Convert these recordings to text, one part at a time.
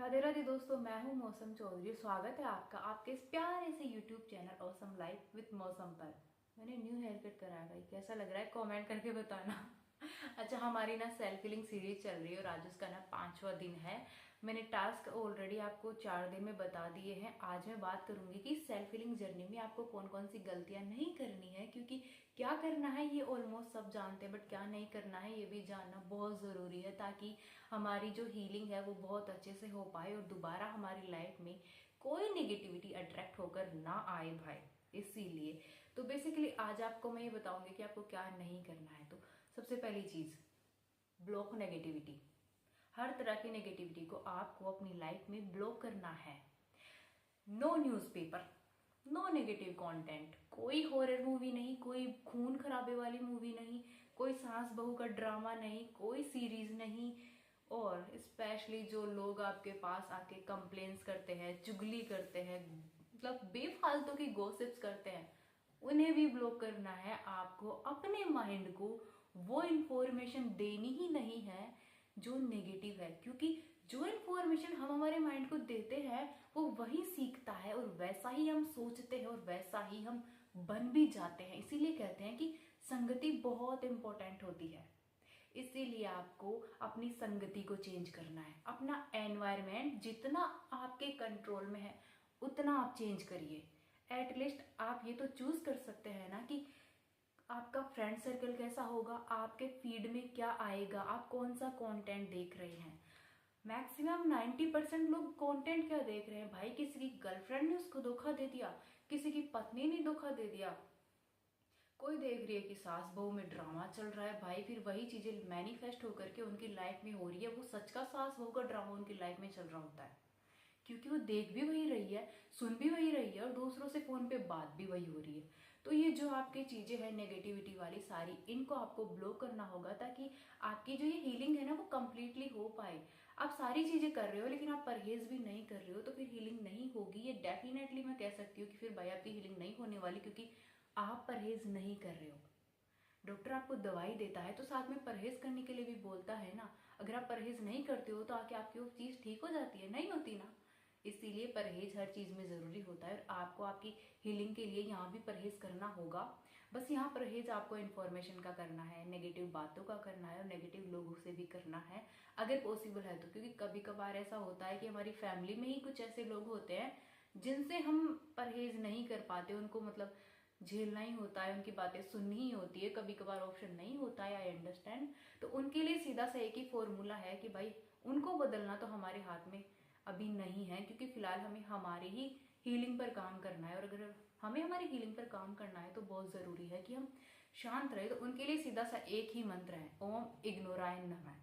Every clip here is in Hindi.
राधे राधे दोस्तों, मैं हूं मौसम चौधरी। स्वागत है आपका आपके इस प्यारे से YouTube channel awesome life with मौसम पर। मैंने न्यू हेयर कट कराया भाई, कैसा लग रहा है कमेंट करके बताना। अच्छा, हमारी ना सेल्फ हीलिंग सीरीज चल रही है और आज उसका ना 5वां दिन है। मैंने टास्क ऑलरेडी आपको 4 दिन में बता दिए हैं। आज मैं बात करूंगी कि सेल्फ हीलिंग जर्नी में आपको कौन कौन सी गलतियां नहीं करनी है, क्योंकि क्या करना है ये ऑलमोस्ट सब जानते हैं, बट क्या नहीं करना है ये भी जानना बहुत ज़रूरी है, ताकि हमारी जो हीलिंग है वो बहुत अच्छे से हो पाए और दोबारा हमारी लाइफ में कोई नेगेटिविटी अट्रैक्ट होकर ना आए भाई। इसीलिए तो बेसिकली आज आपको मैं ये बताऊंगी कि आपको क्या नहीं करना है। तो सबसे पहली चीज़, ब्लॉक नेगेटिविटी। हर तरह की नेगेटिविटी को आपको अपनी लाइफ में ब्लॉक करना है। No newspaper, no negative content, कोई हॉरर मूवी नहीं, कोई खून खराबे वाली मूवी नहीं, कोई सास बहू का ड्रामा नहीं, कोई सीरीज नहीं। और स्पेशली जो लोग आपके पास आके कंप्लेन्स करते हैं, चुगली करते हैं, मतलब बेफालतू की गॉसिप्स करते हैं, उन्हें भी ब्लॉक करना है। आपको अपने माइंड को वो इंफॉर्मेशन देनी ही नहीं है जो नेगेटिव है, क्योंकि जो इन्फॉर्मेशन हम हमारे माइंड को देते हैं वो वही सीखता है और वैसा ही हम सोचते हैं और वैसा ही हम बन भी जाते हैं। इसीलिए कहते हैं कि संगति बहुत इंपॉर्टेंट होती है। इसीलिए आपको अपनी संगति को चेंज करना है। अपना एनवायरनमेंट जितना आपके कंट्रोल में है उतना आप चेंज करिए। एटलीस्ट आप ये तो चूज कर सकते हैं ना कि आपका फ्रेंड सर्कल कैसा होगा, आपके फीड में क्या आएगा, आप कौन सा कंटेंट देख रहे हैं। मैक्सिमम 90% लोग कंटेंट क्या देख रहे हैं भाई? किसी की गर्लफ्रेंड ने उसको धोखा दे दिया, किसी की पत्नी ने धोखा दे दिया, कोई देख रही है कि सास बहू में ड्रामा चल रहा है भाई, फिर वही चीजें मैनिफेस्ट होकर के उनकी लाइफ में हो रही है। वो सच का सास बहू का ड्रामा उनकी लाइफ में चल रहा होता है, क्योंकि वो देख भी वही रही है, सुन भी वही रही है और दूसरों से फोन पे बात भी वही हो रही है। तो ये जो आपकी चीजें हैं नेगेटिविटी वाली सारी, इनको आपको ब्लॉक करना होगा ताकि आपकी जो ये हीलिंग है ना वो कंप्लीटली हो पाए। आप सारी चीजें कर रहे हो लेकिन आप परहेज भी नहीं कर रहे हो तो फिर हीलिंग नहीं होगी। ये डेफिनेटली मैं कह सकती हूँ कि फिर भाई आपकी हीलिंग नहीं होने वाली, क्योंकि आप परहेज नहीं कर रहे हो। डॉक्टर आपको दवाई देता है तो साथ में परहेज करने के लिए भी बोलता है ना। अगर आप परहेज नहीं करते हो तो आके आपकी वो चीज ठीक हो जाती है? नहीं होती ना। इसीलिए परहेज हर चीज में जरूरी होता है और आपको आपकी हीलिंग के लिए यहाँ भी परहेज करना होगा। बस यहाँ परहेज आपको इन्फॉर्मेशन का करना है, नेगेटिव बातों का करना है और नेगेटिव लोगों से भी करना है अगर पॉसिबल है तो। क्योंकि कभी कभार ऐसा होता है कि हमारी फैमिली में ही कुछ ऐसे लोग होते हैं जिनसे हम परहेज नहीं कर पाते, उनको मतलब झेलना ही होता है, उनकी बातें सुननी ही होती है, कभी कभार ऑप्शन नहीं होता है। I understand. तो उनके लिए सीधा सा एक ही फॉर्मूला है कि भाई उनको बदलना तो हमारे हाथ में अभी नहीं है, क्योंकि फिलहाल हमें हमारी ही हीलिंग पर काम करना है। और अगर हमें हमारी हीलिंग पर काम करना है तो बहुत जरूरी है कि हम शांत रहे। तो उनके लिए सीधा सा एक ही मंत्र है, ओम इग्नोराय नमः।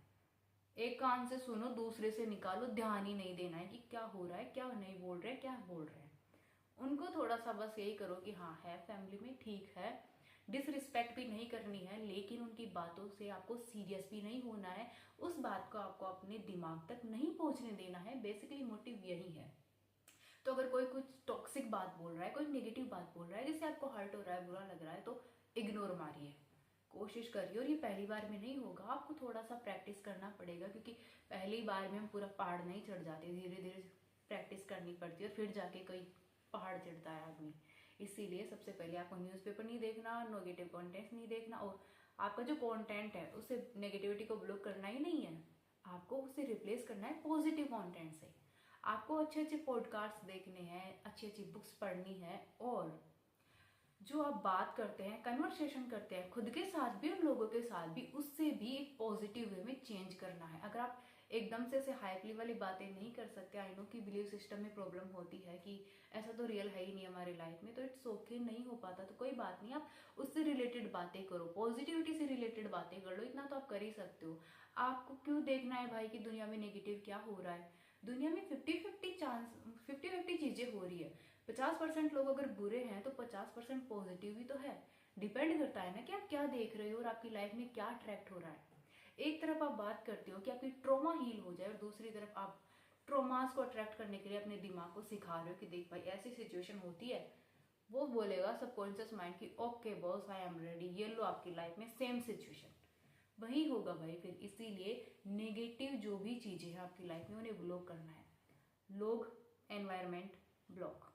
एक कान से सुनो, दूसरे से निकालो, ध्यान ही नहीं देना है कि क्या हो रहा है, क्या नहीं बोल रहे, क्या बोल रहे हैं। उनको थोड़ा सा बस यही करो कि हाँ है फैमिली में, ठीक है, डिसरिस्पेक्ट भी नहीं करनी है लेकिन उनकी बातों से आपको सीरियस भी नहीं होना है। उस बात को आपको अपने दिमाग तक नहीं पहुंचने देना है। बेसिकली मोटिव यही है। तो अगर कोई कुछ टॉक्सिक बात बोल रहा है, कोई नेगेटिव बात बोल रहा है जिससे आपको हर्ट हो रहा है, बुरा लग रहा है, तो इग्नोर मारिए, कोशिश करिए। और ये पहली बार में नहीं होगा, आपको थोड़ा सा प्रैक्टिस करना पड़ेगा, क्योंकि पहली बार में हम पूरा पहाड़ नहीं चढ़ जाते, धीरे धीरे प्रैक्टिस करनी पड़ती है और फिर जाके कोई पहाड़ चढ़ता है आदमी। इसीलिए सबसे पहले आपको न्यूज़पेपर नहीं देखना, नेगेटिव कंटेंट नहीं देखना, और आपका जो कंटेंट है उससे नेगेटिविटी को ब्लॉक करना ही नहीं है, आपको उसे रिप्लेस करना है पॉजिटिव कंटेंट से। आपको अच्छे अच्छे पॉडकास्ट देखने हैं, अच्छी अच्छी बुक्स पढ़नी है, और जो आप बात करते हैं, कन्वर्सेशन करते हैं खुद के साथ भी और लोगों के साथ भी, उससे भी एक पॉजिटिव वे में चेंज करना है। अगर आप एकदम से हाइपली वाली बातें नहीं कर सकते, आई नो कि बिलीव सिस्टम में प्रॉब्लम होती है कि ऐसा तो रियल है ही नहीं हमारे लाइफ में, तो इट्स ओके, नहीं हो पाता तो कोई बात नहीं। आप उससे रिलेटेड बातें करो, पॉजिटिविटी से रिलेटेड बातें कर लो, इतना तो आप कर ही सकते हो। आपको क्यों देखना है भाई कि दुनिया में नेगेटिव क्या हो रहा है? दुनिया में 50-50 चीजें हो रही है। 50% लोग अगर बुरे हैं तो 50% पॉजिटिव भी तो है। डिपेंड करता है ना कि आप क्या देख रहे हो और आपकी लाइफ में क्या अट्रैक्ट हो रहा है। एक तरफ आप बात करते हो कि आपकी ट्रॉमा हील हो जाए और दूसरी तरफ आप ट्रॉमास को अट्रैक्ट करने के लिए अपने दिमाग को सिखा रहे हो कि देख भाई ऐसी सिचुएशन होती है। वो बोलेगा सबकॉन्शियस माइंड की okay boss I am ready, ये लो आपकी लाइफ में सेम सिचुएशन, वही होगा भाई फिर। इसीलिए नेगेटिव जो भी चीजें हैं आपकी लाइफ में उन्हें ब्लॉक करना है। लोग, एनवायरनमेंट, ब्लॉक।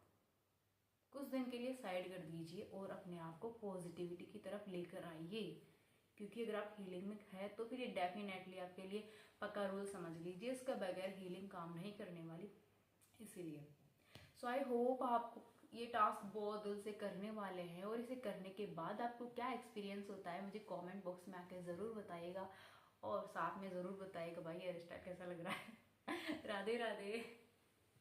कुछ दिन के लिए साइड कर दीजिए और अपने आप को पॉजिटिविटी की तरफ लेकर आइए, क्योंकि अगर आप हीलिंग में है तो फिर ये डेफिनेटली आपके लिए पक्का रूल समझ लीजिए, इसका बगैर हीलिंग काम नहीं करने वाली। इसीलिए सो आई होप आपको ये टास्क बहुत दिल से करने वाले हैं, और इसे करने के बाद आपको क्या एक्सपीरियंस होता है मुझे कमेंट बॉक्स में आके ज़रूर बताइएगा, और साथ में ज़रूर बताइएगा भाई ये रिश्ता कैसा लग रहा है। राधे राधे।